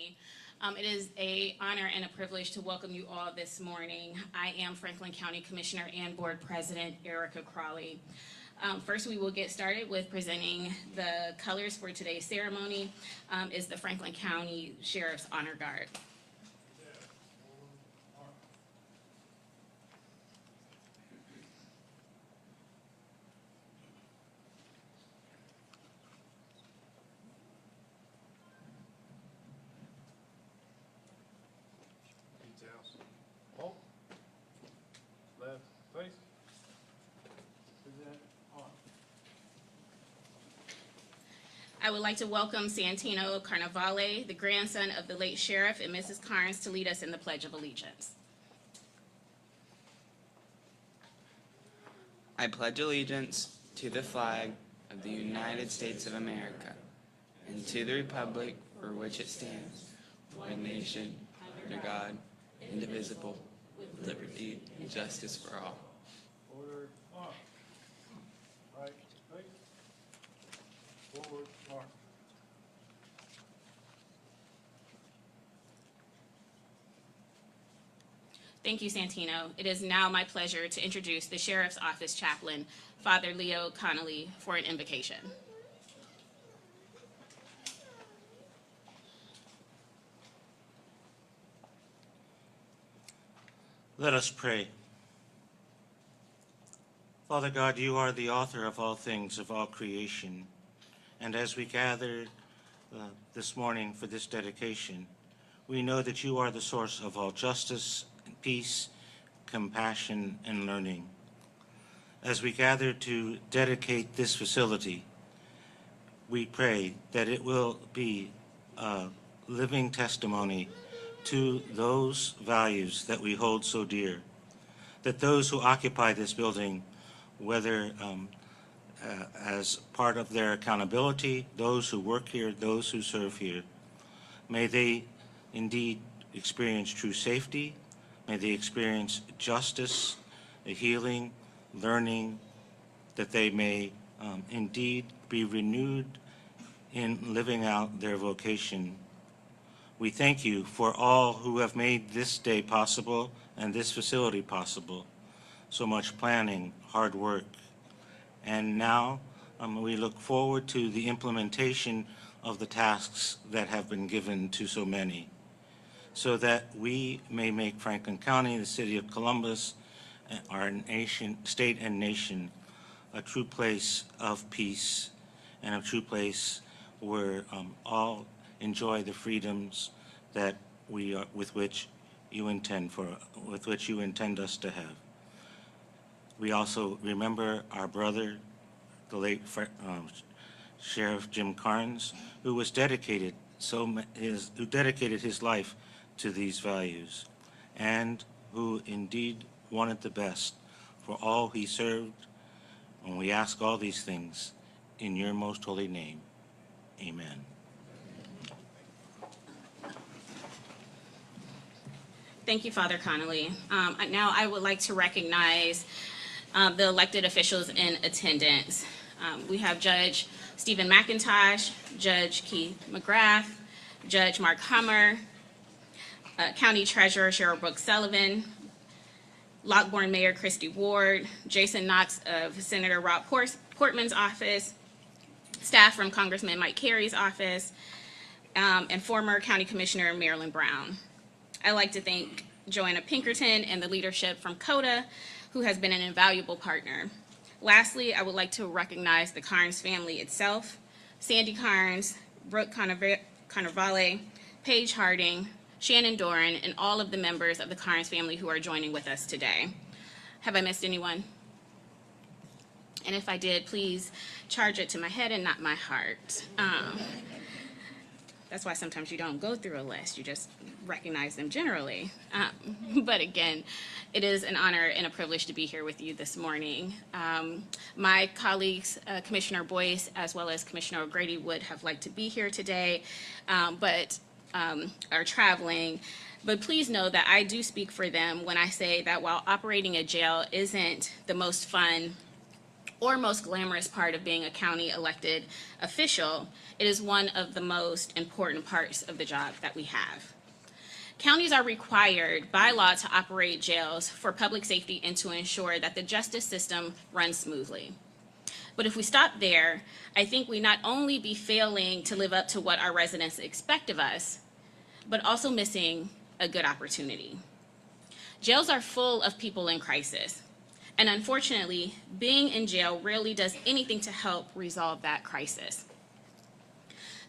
County. It is an honor and a privilege to welcome you all this morning. I am Franklin County Commissioner and Board President Erica Crawley. First, we will get started with presenting the colors for today's ceremony. Is the Franklin County Sheriff's Honor Guard. I would like to welcome Santino Carnevale, the grandson of the late Sheriff and Mrs. Karnes, to lead us in the Pledge of Allegiance. I pledge allegiance to the flag of the United States of America and to the republic for which it stands, one nation, under God, indivisible, with liberty and justice for all. Order, march. Right, straight. Forward, march. Thank you, Santino. It is now my pleasure to introduce the Sheriff's Office Chaplain, Father Leo Connolly, for an invocation. Let us pray. Father God, you are the author of all things, of all creation. And as we gather this morning for this dedication, we know that you are the source of all justice, and peace, compassion, and learning. As we gather to dedicate this facility, we pray that it will be a living testimony to those values that we hold so dear, that those who occupy this building, whether as part of their accountability, those who work here, those who serve here, may they indeed experience true safety, may they experience justice, a healing, learning, that they may indeed be renewed in living out their vocation. We thank you for all who have made this day possible and this facility possible. So much planning, hard work. And now we look forward to the implementation of the tasks that have been given to so many, so that we may make Franklin County, the city of Columbus, our nation, state and nation, a true place of peace and a true place where all enjoy the freedoms that we are, with which you intend us to have. We also remember our brother, the late Sheriff Jim Karnes, who dedicated his life to these values, and who indeed wanted the best for all he served. And we ask all these things in your most holy name. Amen. Thank you, Father Connolly. Now I would like to recognize the elected officials in attendance. We have Judge Stephen McIntosh, Judge Keith McGrath, Judge Mark Hummer, County Treasurer Cheryl Brooke Sullivan, Lockbourne Mayor Christy Ward, Jason Knox of Senator Rob Portman's office, staff from Congressman Mike Carey's office, and former County Commissioner Marilyn Brown. I'd like to thank Joanna Pinkerton and the leadership from CODA, who has been an invaluable partner. Lastly, I would like to recognize the Karnes family itself, Sandy Karnes, Brooke Carnevale, Paige Harding, Shannon Doran, and all of the members of the Karnes family who are joining with us today. Have I missed anyone? And if I did, please charge it to my head and not my heart. That's why sometimes you don't go through a list, you just recognize them generally. But again, it is an honor and a privilege to be here with you this morning. My colleagues, Commissioner Boyce, as well as Commissioner O'Grady, would have liked to be here today, but are traveling. But please know that I do speak for them when I say that while operating a jail isn't the most fun or most glamorous part of being a county elected official, it is one of the most important parts of the job that we have. Counties are required by law to operate jails for public safety and to ensure that the justice system runs smoothly. But if we stop there, I think we not only be failing to live up to what our residents expect of us, but also missing a good opportunity. Jails are full of people in crisis, and unfortunately, being in jail rarely does anything to help resolve that crisis.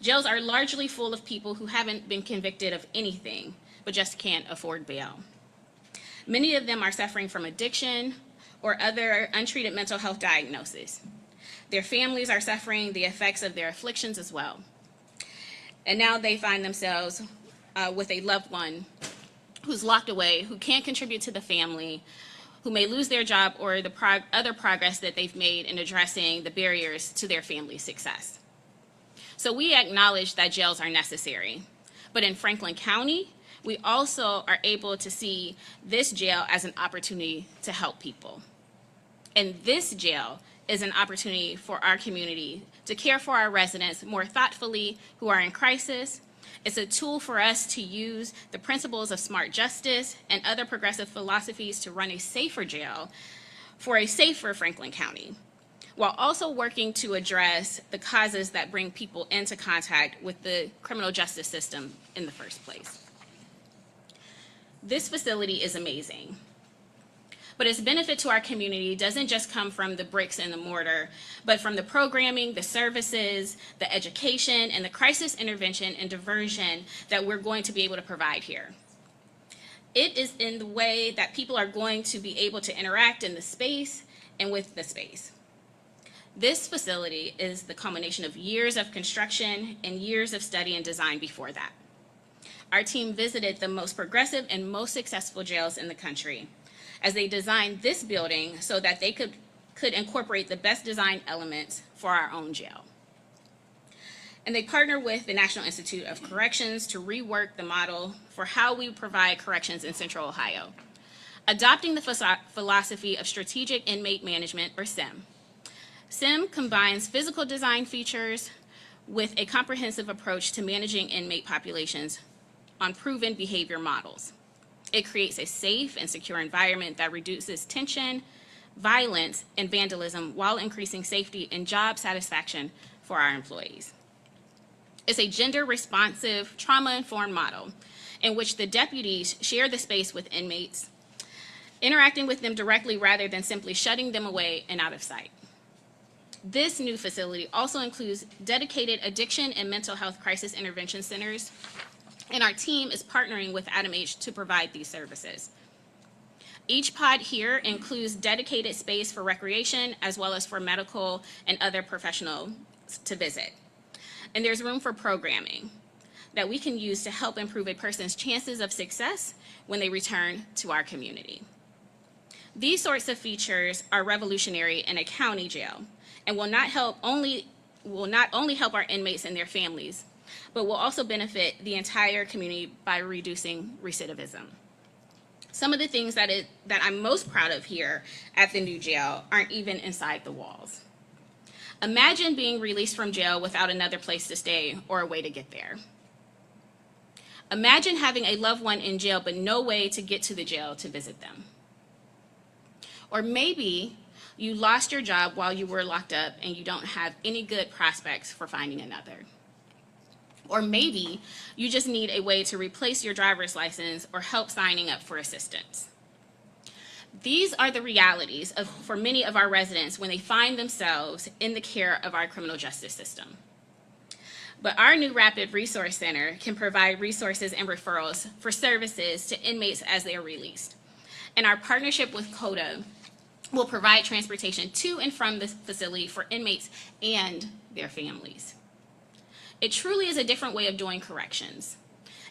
Jails are largely full of people who haven't been convicted of anything, but just can't afford bail. Many of them are suffering from addiction or other untreated mental health diagnoses. Their families are suffering the effects of their afflictions as well. And now they find themselves with a loved one who's locked away, who can't contribute to the family, who may lose their job or the other progress that they've made in addressing the barriers to their family's success. So we acknowledge that jails are necessary, but in Franklin County, we also are able to see this jail as an opportunity to help people. And this jail is an opportunity for our community to care for our residents more thoughtfully who are in crisis. It's a tool for us to use the principles of smart justice and other progressive philosophies to run a safer jail for a safer Franklin County, while also working to address the causes that bring people into contact with the criminal justice system in the first place. This facility is amazing, but its benefit to our community doesn't just come from the bricks and the mortar, but from the programming, the services, the education, and the crisis intervention and diversion that we're going to be able to provide here. It is in the way that people are going to be able to interact in the space and with the space. This facility is the culmination of years of construction and years of study and design before that. Our team visited the most progressive and most successful jails in the country as they designed this building so that they could incorporate the best design elements for our own jail. And they partnered with the National Institute of Corrections to rework the model for how we provide corrections in Central Ohio, adopting the philosophy of strategic inmate management, or SIM. SIM combines physical design features with a comprehensive approach to managing inmate populations on proven behavior models. It creates a safe and secure environment that reduces tension, violence, and vandalism while increasing safety and job satisfaction for our employees. It's a gender-responsive, trauma-informed model in which the deputies share the space with inmates, interacting with them directly rather than simply shutting them away and out of sight. This new facility also includes dedicated addiction and mental health crisis intervention centers, and our team is partnering with Adam H. to provide these services. Each pod here includes dedicated space for recreation as well as for medical and other professionals to visit. And there's room for programming that we can use to help improve a person's chances of success when they return to our community. These sorts of features are revolutionary in a county jail and will not only help our inmates and their families, but will also benefit the entire community by reducing recidivism. Some of the things that I'm most proud of here at the new jail aren't even inside the walls. Imagine being released from jail without another place to stay or a way to get there. Imagine having a loved one in jail but no way to get to the jail to visit them. Or maybe you lost your job while you were locked up and you don't have any good prospects for finding another. Or maybe you just need a way to replace your driver's license or help signing up for assistance. These are the realities for many of our residents when they find themselves in the care of our criminal justice system. But our new Rapid Resource Center can provide resources and referrals for services to inmates as they are released. And our partnership with CODA will provide transportation to and from the facility for inmates and their families. It truly is a different way of doing corrections,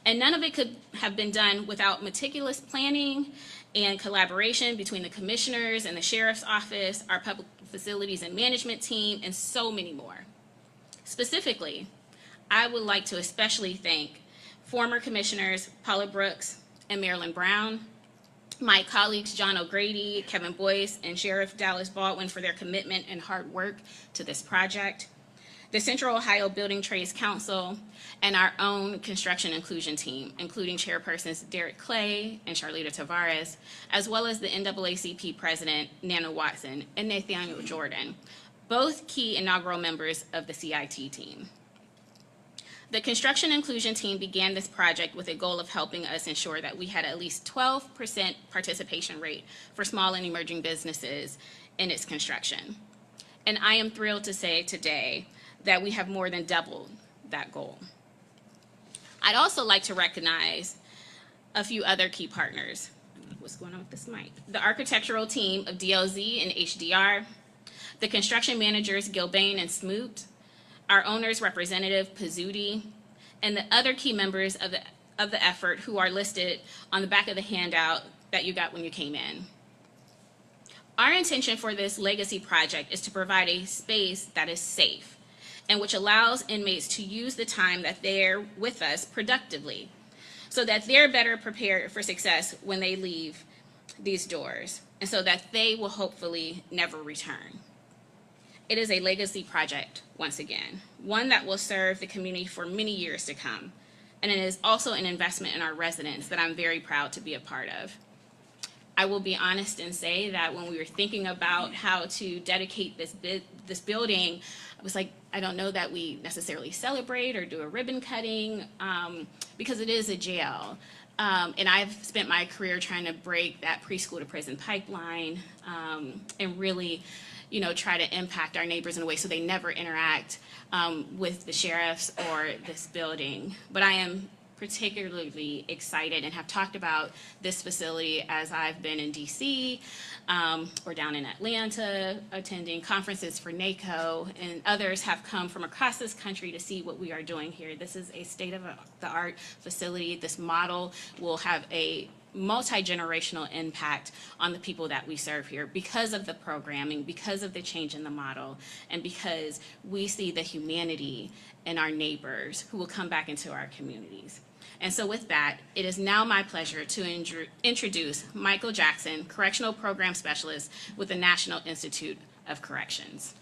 and none of it could have been done without meticulous planning and collaboration between the commissioners and the sheriff's office, our public facilities and management team, and so many more. Specifically, I would like to especially thank former commissioners Paula Brooks and Marilyn Brown, my colleagues John O'Grady, Kevin Boyce, and Sheriff Dallas Baldwin for their commitment and hard work to this project, the Central Ohio Building Trades Council, and our own construction inclusion team, including chairpersons Derek Clay and Charlita Tavares, as well as the NAACP president, Nana Watson, and Nathaniel Jordan, both key inaugural members of the CIT team. The construction inclusion team began this project with a goal of helping us ensure that we had at least 12% participation rate for small and emerging businesses in its construction. And I am thrilled to say today that we have more than doubled that goal. I'd also like to recognize a few other key partners. What's going on with this mic? The architectural team of DLZ and HDR, the construction managers Gilbane and Smoot, our owner's representative Pizzuti, and the other key members of the effort who are listed on the back of the handout that you got when you came in. Our intention for this legacy project is to provide a space that is safe and which allows inmates to use the time that they're with us productively so that they're better prepared for success when they leave these doors and so that they will hopefully never return. It is a legacy project, once again, one that will serve the community for many years to come. And it is also an investment in our residents that I'm very proud to be a part of. I will be honest and say that when we were thinking about how to dedicate this building, I was like, I don't know that we necessarily celebrate or do a ribbon cutting because it is a jail. And I've spent my career trying to break that preschool to prison pipeline and really, try to impact our neighbors in a way so they never interact with the sheriffs or this building. But I am particularly excited and have talked about this facility as I've been in DC or down in Atlanta attending conferences for NACO, and others have come from across this country to see what we are doing here. This is a state-of-the-art facility. This model will have a multi-generational impact on the people that we serve here because of the programming, because of the change in the model, and because we see the humanity in our neighbors who will come back into our communities. And so with that, it is now my pleasure to introduce Michael Jackson, Correctional Program Specialist with the National Institute of Corrections.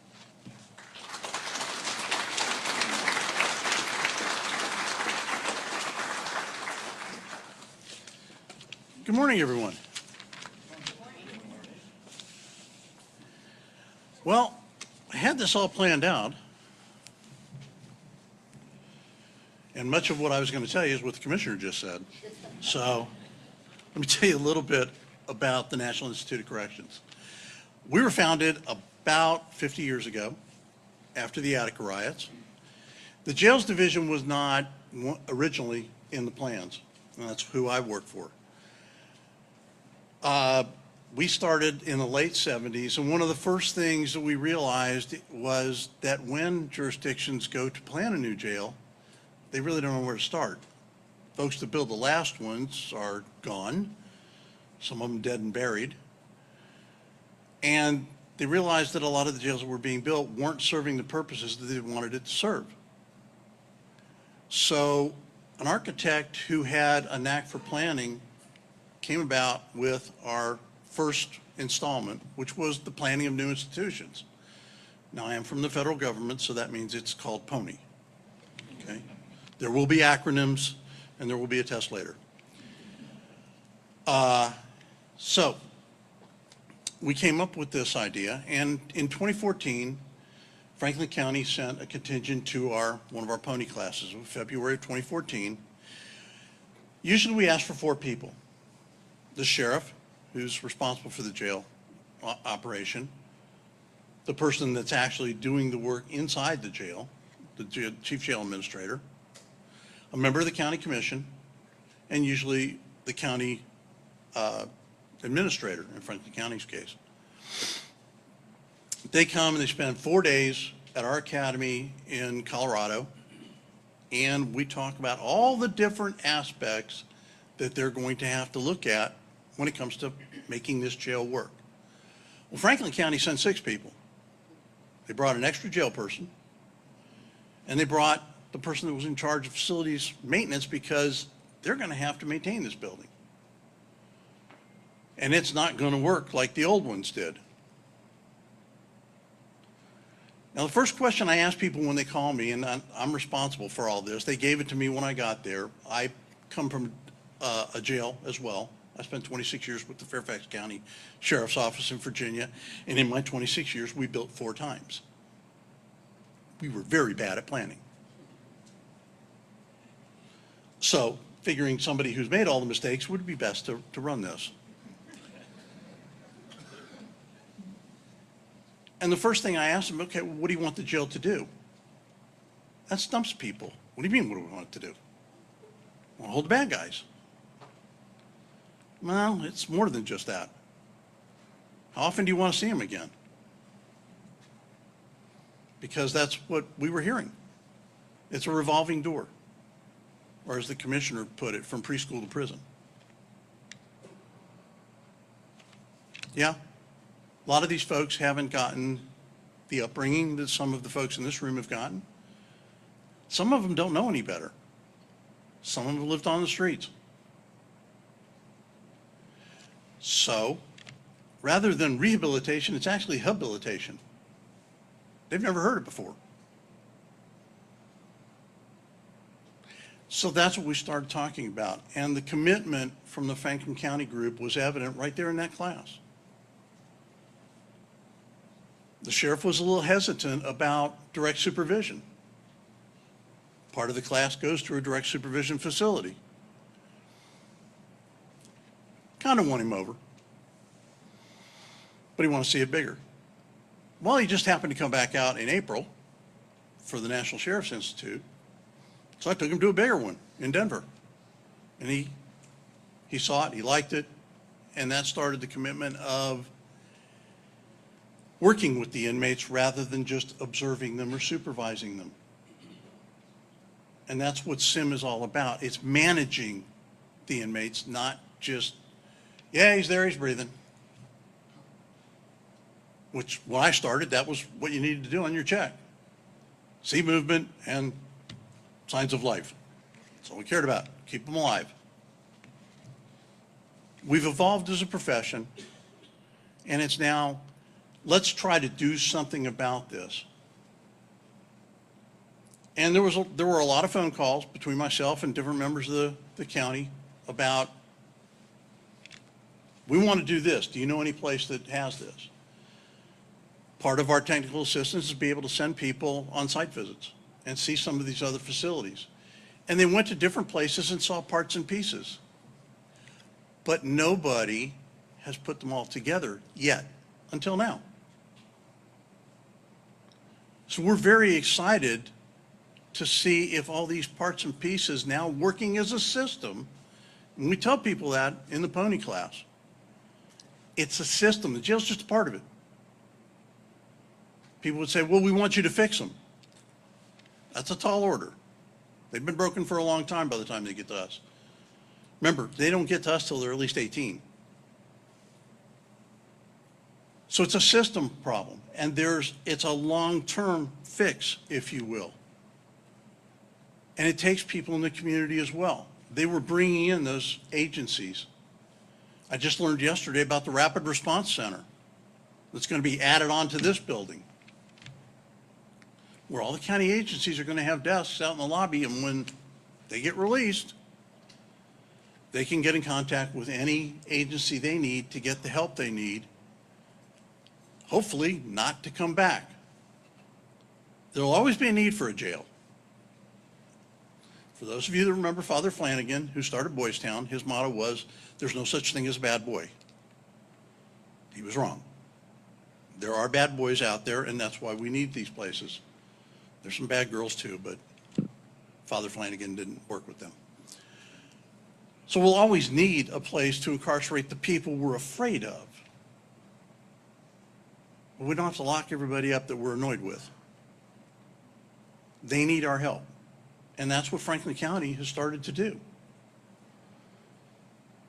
Good morning, everyone. Well, I had this all planned out, and much of what I was going to tell you is what the commissioner just said. So let me tell you a little bit about the National Institute of Corrections. We were founded about 50 years ago after the Attica riots. The jails division was not originally in the plans, and that's who I worked for. We started in the late 70s, and one of the first things that we realized was that when jurisdictions go to plan a new jail, they really don't know where to start. Folks that build the last ones are gone, some of them dead and buried, and they realized that a lot of the jails that were being built weren't serving the purposes that they wanted it to serve. So an architect who had a knack for planning came about with our first installment, which was the planning of new institutions. Now, I am from the federal government, so that means it's called PONY. Okay? There will be acronyms, and there will be a test later. So we came up with this idea, and in 2014, Franklin County sent a contingent to one of our PONY classes in February of 2014. Usually we ask for 4 people. The sheriff, who's responsible for the jail operation, the person that's actually doing the work inside the jail, the chief jail administrator, a member of the county commission, and usually the county administrator in Franklin County's case. They come and they spend 4 days at our academy in Colorado, and we talk about all the different aspects that they're going to have to look at when it comes to making this jail work. Well, Franklin County sent 6 people. They brought an extra jail person, and they brought the person that was in charge of facilities maintenance because they're going to have to maintain this building. And it's not going to work like the old ones did. Now, the first question I ask people when they call me, and I'm responsible for all this, they gave it to me when I got there. I come from a jail as well. I spent 26 years with the Fairfax County Sheriff's Office in Virginia, and in my 26 years, we built 4 times. We were very bad at planning. So, figuring somebody who's made all the mistakes would be best to run this. And the first thing I asked them, okay, well, what do you want the jail to do? That stumps people. What do you mean, what do we want it to do? Well, hold the bad guys. Well, it's more than just that. How often do you want to see them again? Because that's what we were hearing. It's a revolving door. Or as the commissioner put it, from preschool to prison. Yeah, a lot of these folks haven't gotten the upbringing that some of the folks in this room have gotten. Some of them don't know any better. Some of them have lived on the streets. So, rather than rehabilitation, it's actually habilitation. They've never heard it before. So that's what we started talking about. And the commitment from the Franklin County group was evident right there in that class. The sheriff was a little hesitant about direct supervision. Part of the class goes to a direct supervision facility. Kind of won him over. But he wanted to see it bigger. Well, he just happened to come back out in April for the National Sheriff's Institute. So I took him to a bigger one in Denver. And he saw it, he liked it, and that started the commitment of working with the inmates rather than just observing them or supervising them. And that's what SIM is all about. It's managing the inmates, not just, yeah, he's there, he's breathing. Which, when I started, that was what you needed to do on your check. See movement and signs of life. That's all we cared about. Keep them alive. We've evolved as a profession, and it's now, let's try to do something about this. And there were a lot of phone calls between myself and different members of the county about, we want to do this. Do you know any place that has this? Part of our technical assistance is to be able to send people on site visits and see some of these other facilities. And they went to different places and saw parts and pieces. But nobody has put them all together yet, until now. So we're very excited to see if all these parts and pieces now working as a system, and we tell people that in the pony class, it's a system. The jail's just a part of it. People would say, well, we want you to fix them. That's a tall order. They've been broken for a long time by the time they get to us. Remember, they don't get to us till they're at least 18. So it's a system problem, and it's a long-term fix, if you will. And it takes people in the community as well. They were bringing in those agencies. I just learned yesterday about the Rapid Response Center that's going to be added on to this building, where all the county agencies are going to have desks out in the lobby, and when they get released, they can get in contact with any agency they need to get the help they need, hopefully not to come back. There'll always be a need for a jail. For those of you that remember Father Flanagan, who started Boys Town, his motto was, there's no such thing as a bad boy. He was wrong. There are bad boys out there, and that's why we need these places. There's some bad girls too, but Father Flanagan didn't work with them. So we'll always need a place to incarcerate the people we're afraid of. But we don't have to lock everybody up that we're annoyed with. They need our help. And that's what Franklin County has started to do.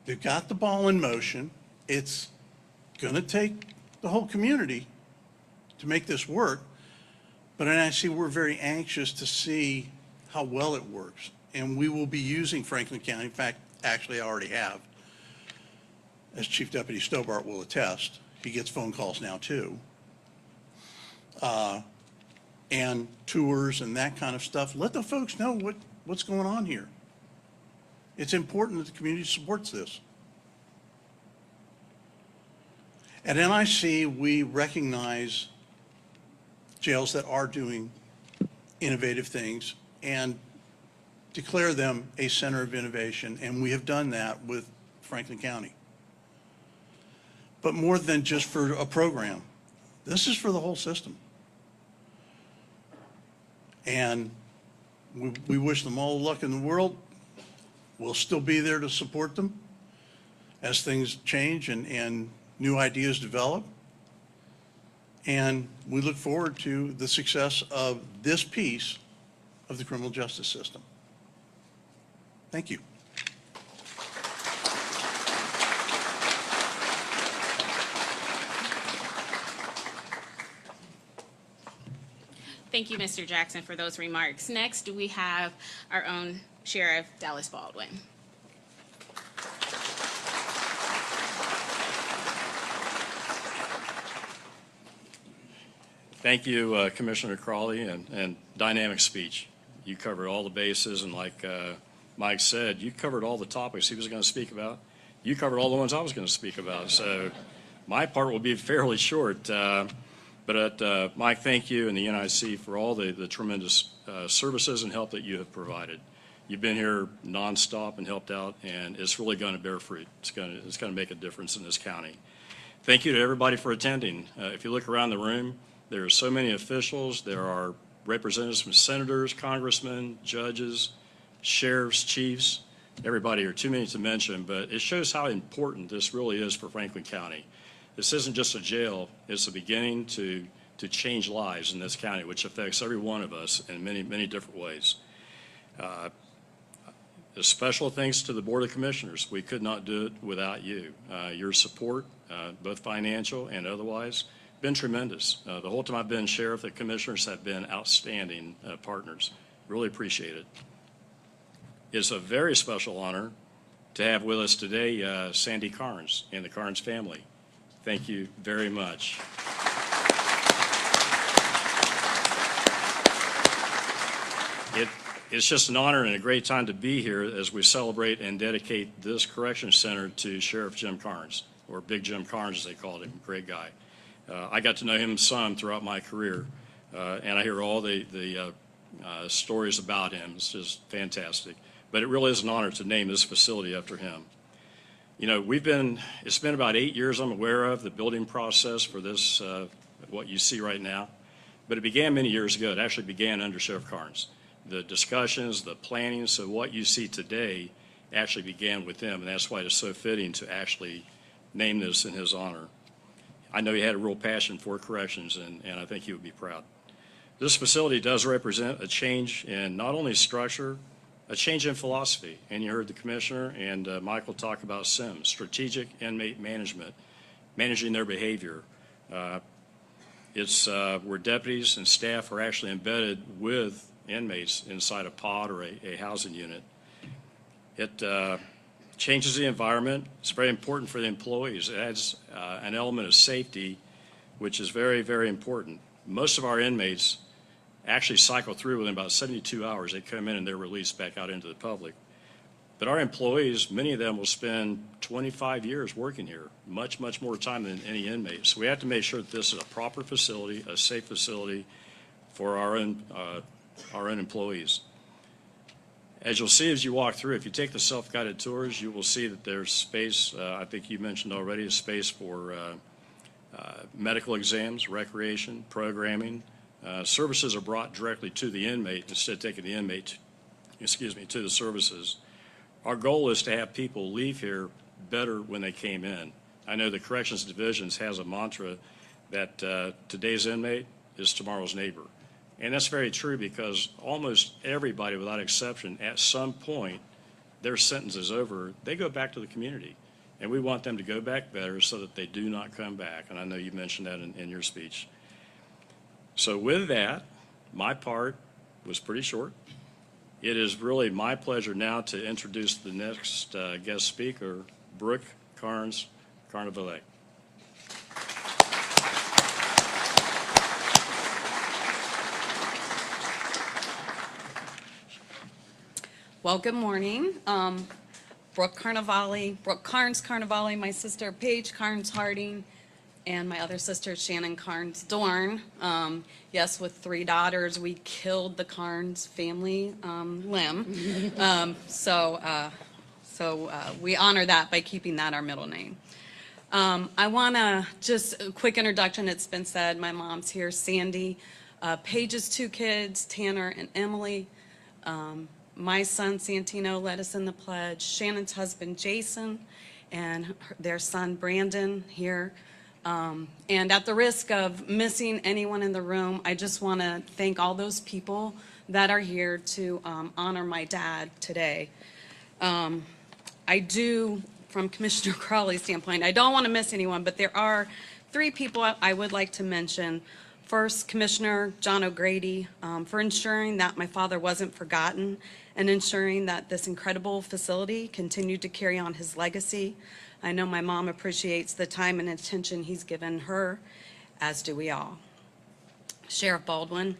They've got the ball in motion. It's going to take the whole community to make this work. But I see we're very anxious to see how well it works. And we will be using Franklin County. In fact, actually I already have, as Chief Deputy Stobart will attest, he gets phone calls now too, and tours and that kind of stuff. Let the folks know what's going on here. It's important that the community supports this. At NIC, we recognize jails that are doing innovative things and declare them a center of innovation, and we have done that with Franklin County. But more than just for a program, this is for the whole system. And we wish them all the luck in the world. We'll still be there to support them as things change and new ideas develop. And we look forward to the success of this piece of the criminal justice system. Thank you. Thank you, Mr. Jackson, for those remarks. Next, we have our own Sheriff Dallas Baldwin. Thank you, Commissioner Crawley, and dynamic speech. You covered all the bases, and like Mike said, you covered all the topics he was going to speak about. You covered all the ones I was going to speak about. So my part will be fairly short. But Mike, thank you and the NIC for all the tremendous services and help that you have provided. You've been here nonstop and helped out, and it's really going to bear fruit. It's going to make a difference in this county. Thank you to everybody for attending. If you look around the room, there are so many officials. There are representatives from senators, congressmen, judges, sheriffs, chiefs. Everybody here, too many to mention, but it shows how important this really is for Franklin County. This isn't just a jail. It's a beginning to change lives in this county, which affects every one of us in many, many different ways. A special thanks to the Board of Commissioners. We could not do it without you. Your support, both financial and otherwise, been tremendous. The whole time I've been sheriff, the commissioners have been outstanding partners. Really appreciate it. It's a very special honor to have with us today Sandy Karnes and the Karnes family. Thank you very much. It's just an honor and a great time to be here as we celebrate and dedicate this corrections center to Sheriff Jim Karnes, or Big Jim Karnes as they called him. Great guy. I got to know him some throughout my career, and I hear all the stories about him. It's just fantastic. But it really is an honor to name this facility after him. You know, it's been about 8 years I'm aware of the building process for this, what you see right now. But it began many years ago. It actually began under Sheriff Karnes. The discussions, the planning, so what you see today actually began with him, and that's why it's so fitting to actually name this in his honor. I know he had a real passion for corrections, and I think he would be proud. This facility does represent a change in not only structure, a change in philosophy, and you heard the commissioner and Michael talk about SIMS, strategic inmate management, managing their behavior. It's where deputies and staff are actually embedded with inmates inside a pod or a housing unit. It changes the environment. It's very important for the employees. It adds an element of safety, which is very, very important. Most of our inmates actually cycle through within about 72 hours. They come in and they're released back out into the public. But our employees, many of them will spend 25 years working here, much, much more time than any inmate. So we have to make sure that this is a proper facility, a safe facility for our own employees. As you'll see as you walk through, if you take the self-guided tours, you will see that there's space, I think you mentioned already, a space for medical exams, recreation, programming. Services are brought directly to the inmate instead of taking the inmate, to the services. Our goal is to have people leave here better when they came in. I know the Corrections Divisions has a mantra that today's inmate is tomorrow's neighbor. And that's very true because almost everybody, without exception, at some point, their sentence is over, they go back to the community. And we want them to go back better so that they do not come back. And I know you mentioned that in your speech. So with that, my part was pretty short. It is really my pleasure now to introduce the next guest speaker, Brooke, Karnes, Carnevale. Well, good morning. Brooke Karnes Carnevale, my sister Paige Karnes Harding, and my other sister Shannon Karnes Dorn. Yes, with 3 daughters, we killed the Karnes family limb. So we honor that by keeping that our middle name. I want to just a quick introduction. It's been said, my mom's here, Sandy. Paige's 2 kids, Tanner and Emily. My son, Santino, led us in the pledge. Shannon's husband, Jason, and their son, Brandon, here. And at the risk of missing anyone in the room, I just want to thank all those people that are here to honor my dad today. I do, from Commissioner Crowley's standpoint, I don't want to miss anyone, but there are 3 people I would like to mention. First, Commissioner John O'Grady, for ensuring that my father wasn't forgotten and ensuring that this incredible facility continued to carry on his legacy. I know my mom appreciates the time and attention he's given her, as do we all. Sheriff Baldwin,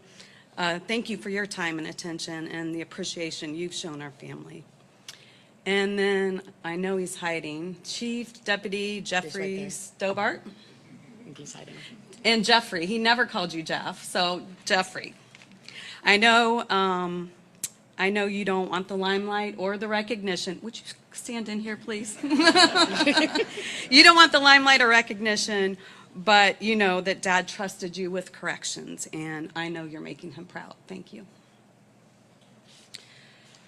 thank you for your time and attention and the appreciation you've shown our family. And then, I know he's hiding, Chief Deputy Jeffrey Stobart. I think he's hiding. And Jeffrey, he never called you Jeff, so Jeffrey. I know you don't want the limelight or the recognition. Would you stand in here, please? You don't want the limelight or recognition, but you know that Dad trusted you with corrections, and I know you're making him proud. Thank you.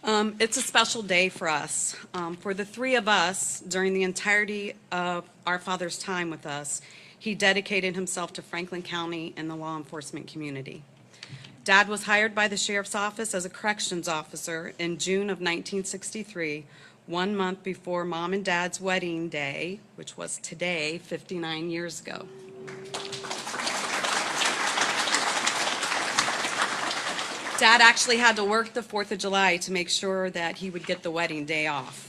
It's a special day for us. For the 3 of us, during the entirety of our father's time with us, he dedicated himself to Franklin County and the law enforcement community. Dad was hired by the Sheriff's Office as a corrections officer in June of 1963, 1 month before Mom and Dad's wedding day, which was today, 59 years ago. Dad actually had to work the 4th of July to make sure that he would get the wedding day off.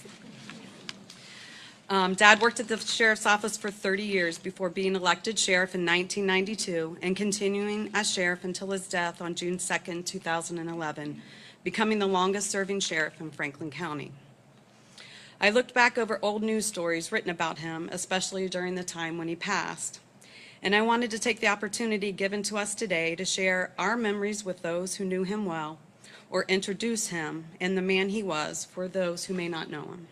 Dad worked at the Sheriff's Office for 30 years before being elected sheriff in 1992 and continuing as sheriff until his death on June 2nd, 2011, becoming the longest-serving sheriff in Franklin County. I looked back over old news stories written about him, especially during the time when he passed, and I wanted to take the opportunity given to us today to share our memories with those who knew him well or introduce him and the man he was for those who may not know him.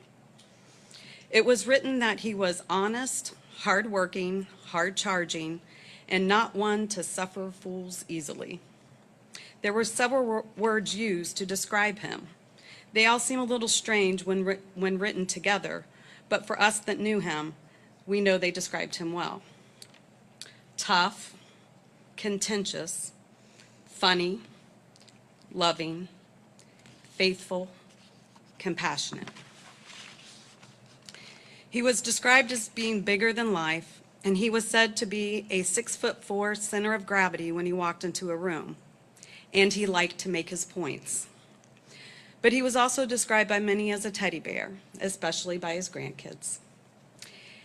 It was written that he was honest, hard-working, hard-charging, and not one to suffer fools easily. There were several words used to describe him. They all seem a little strange when written together, but for us that knew him, we know they described him well. Tough, contentious, funny, loving, faithful, compassionate. He was described as being bigger than life, and he was said to be a 6'4" center of gravity when he walked into a room, and he liked to make his points. But he was also described by many as a teddy bear, especially by his grandkids.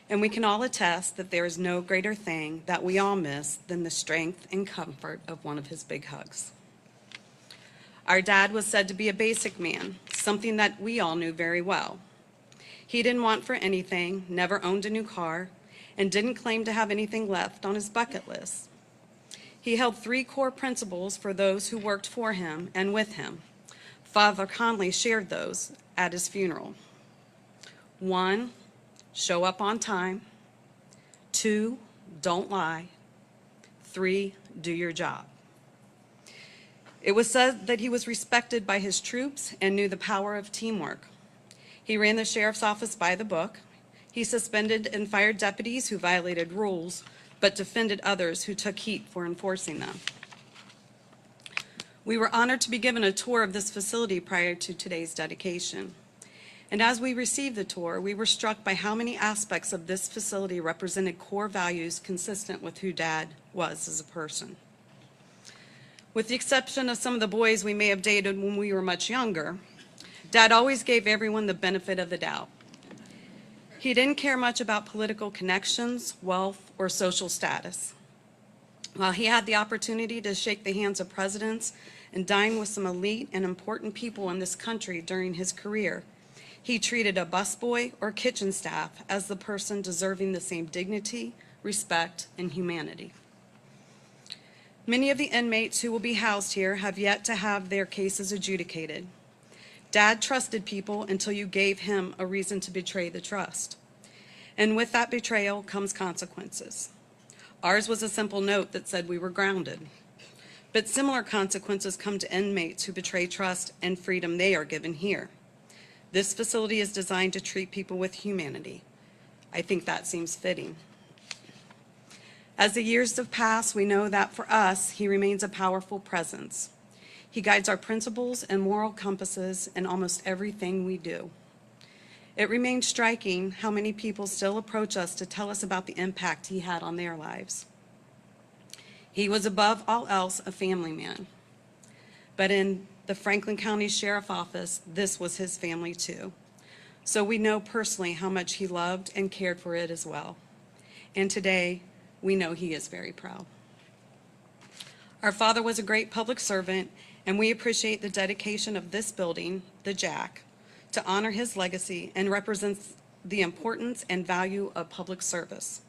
And we can all attest that there is no greater thing that we all miss than the strength and comfort of one of his big hugs. Our dad was said to be a basic man, something that we all knew very well. He didn't want for anything, never owned a new car, and didn't claim to have anything left on his bucket list. He held 3 core principles for those who worked for him and with him. Father Conley shared those at his funeral. 1, show up on time. 2, don't lie. 3, do your job. It was said that he was respected by his troops and knew the power of teamwork. He ran the sheriff's office by the book. He suspended and fired deputies who violated rules, but defended others who took heat for enforcing them. We were honored to be given a tour of this facility prior to today's dedication. And as we received the tour, we were struck by how many aspects of this facility represented core values consistent with who Dad was as a person. With the exception of some of the boys we may have dated when we were much younger, Dad always gave everyone the benefit of the doubt. He didn't care much about political connections, wealth, or social status. While he had the opportunity to shake the hands of presidents and dine with some elite and important people in this country during his career, he treated a busboy or kitchen staff as the person deserving the same dignity, respect, and humanity. Many of the inmates who will be housed here have yet to have their cases adjudicated. Dad trusted people until you gave him a reason to betray the trust. And with that betrayal comes consequences. Ours was a simple note that said we were grounded. But similar consequences come to inmates who betray trust and freedom they are given here. This facility is designed to treat people with humanity. I think that seems fitting. As the years have passed, we know that for us, he remains a powerful presence. He guides our principles and moral compasses in almost everything we do. It remains striking how many people still approach us to tell us about the impact he had on their lives. He was above all else a family man. But in the Franklin County Sheriff Office, this was his family too. So we know personally how much he loved and cared for it as well. And today, we know he is very proud. Our father was a great public servant, and we appreciate the dedication of this building, the Jack, to honor his legacy and represents the importance and value of public service.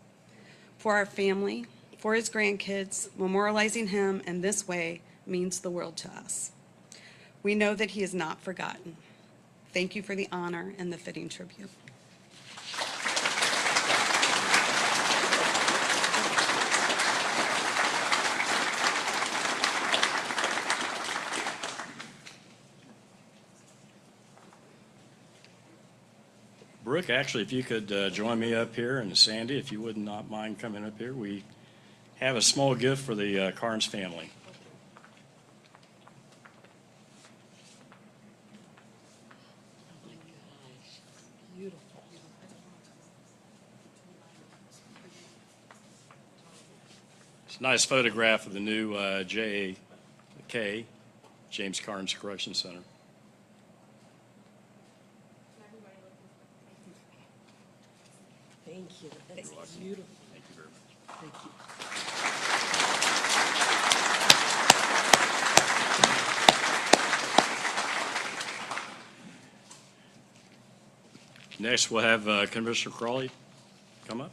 For our family, for his grandkids, memorializing him in this way means the world to us. We know that he is not forgotten. Thank you for the honor and the fitting tribute. Brooke, actually, if you could join me up here, and Sandy, if you would not mind coming up here, we have a small gift for the Karnes family. It's a nice photograph of the new JK, James Karnes Corrections Center. Thank you. That's beautiful. Thank you very much. Thank you. Next, we'll have Commissioner Crawley come up.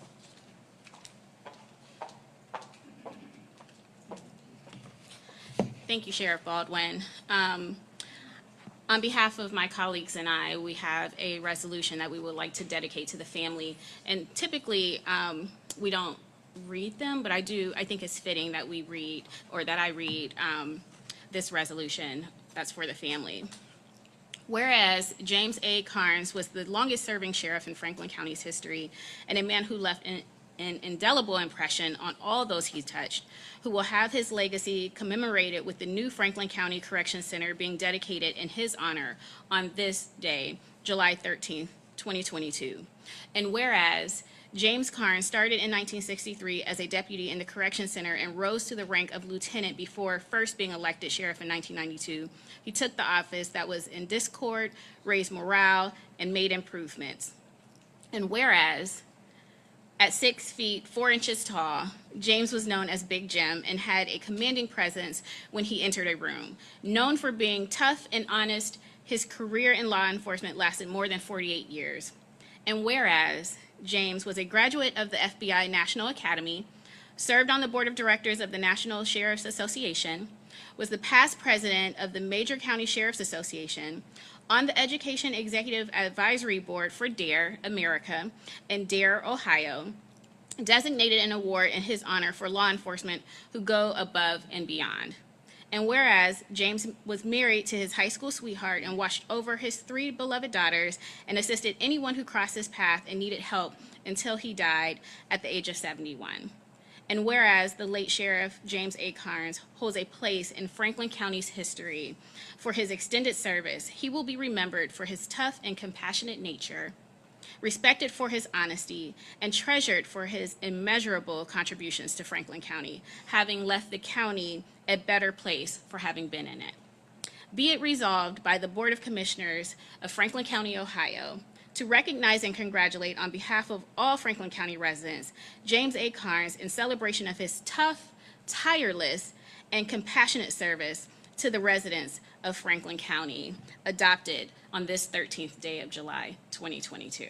Thank you, Sheriff Baldwin. On behalf of my colleagues and I, we have a resolution that we would like to dedicate to the family. And typically, we don't read them, but I think it's fitting that we read, or that I read this resolution that's for the family. Whereas James A. Karnes was the longest-serving sheriff in Franklin County's history and a man who left an indelible impression on all those he touched, who will have his legacy commemorated with the new Franklin County Corrections Center being dedicated in his honor on this day, July 13th, 2022. And whereas James Karnes started in 1963 as a deputy in the Correction Center and rose to the rank of lieutenant before first being elected sheriff in 1992. He took the office that was in discord, raised morale, and made improvements. And whereas at 6 feet 4 inches tall, James was known as Big Jim and had a commanding presence when he entered a room. Known for being tough and honest, his career in law enforcement lasted more than 48 years. And whereas James was a graduate of the FBI National Academy, served on the board of directors of the National Sheriff's Association, was the past president of the Major County Sheriff's Association, on the Education Executive Advisory Board for DARE America and DARE Ohio, designated an award in his honor for law enforcement who go above and beyond. And whereas James was married to his high school sweetheart and watched over his 3 beloved daughters and assisted anyone who crossed his path and needed help until he died at the age of 71. And whereas the late Sheriff James A. Karnes holds a place in Franklin County's history for his extended service, he will be remembered for his tough and compassionate nature, respected for his honesty, and treasured for his immeasurable contributions to Franklin County, having left the county a better place for having been in it. Be it resolved by the Board of Commissioners of Franklin County, Ohio, to recognize and congratulate on behalf of all Franklin County residents, James A. Karnes, in celebration of his tough, tireless, and compassionate service to the residents of Franklin County, adopted on this 13th day of July, 2022.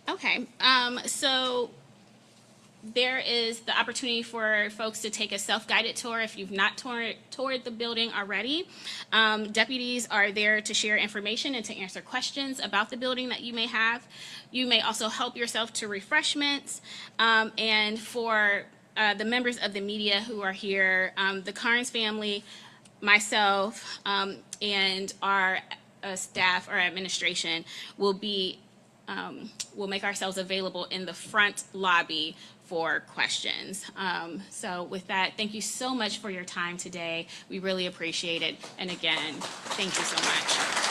Okay, so there is the opportunity for folks to take a self-guided tour if you've not toured the building already. Deputies are there to share information and to answer questions about the building that you may have. You may also help yourself to refreshments. And for the members of the media who are here, the Karnes family, myself, and our staff, our administration will we'll make ourselves available in the front lobby for questions. So with that, thank you so much for your time today. We really appreciate it. And again, thank you so much.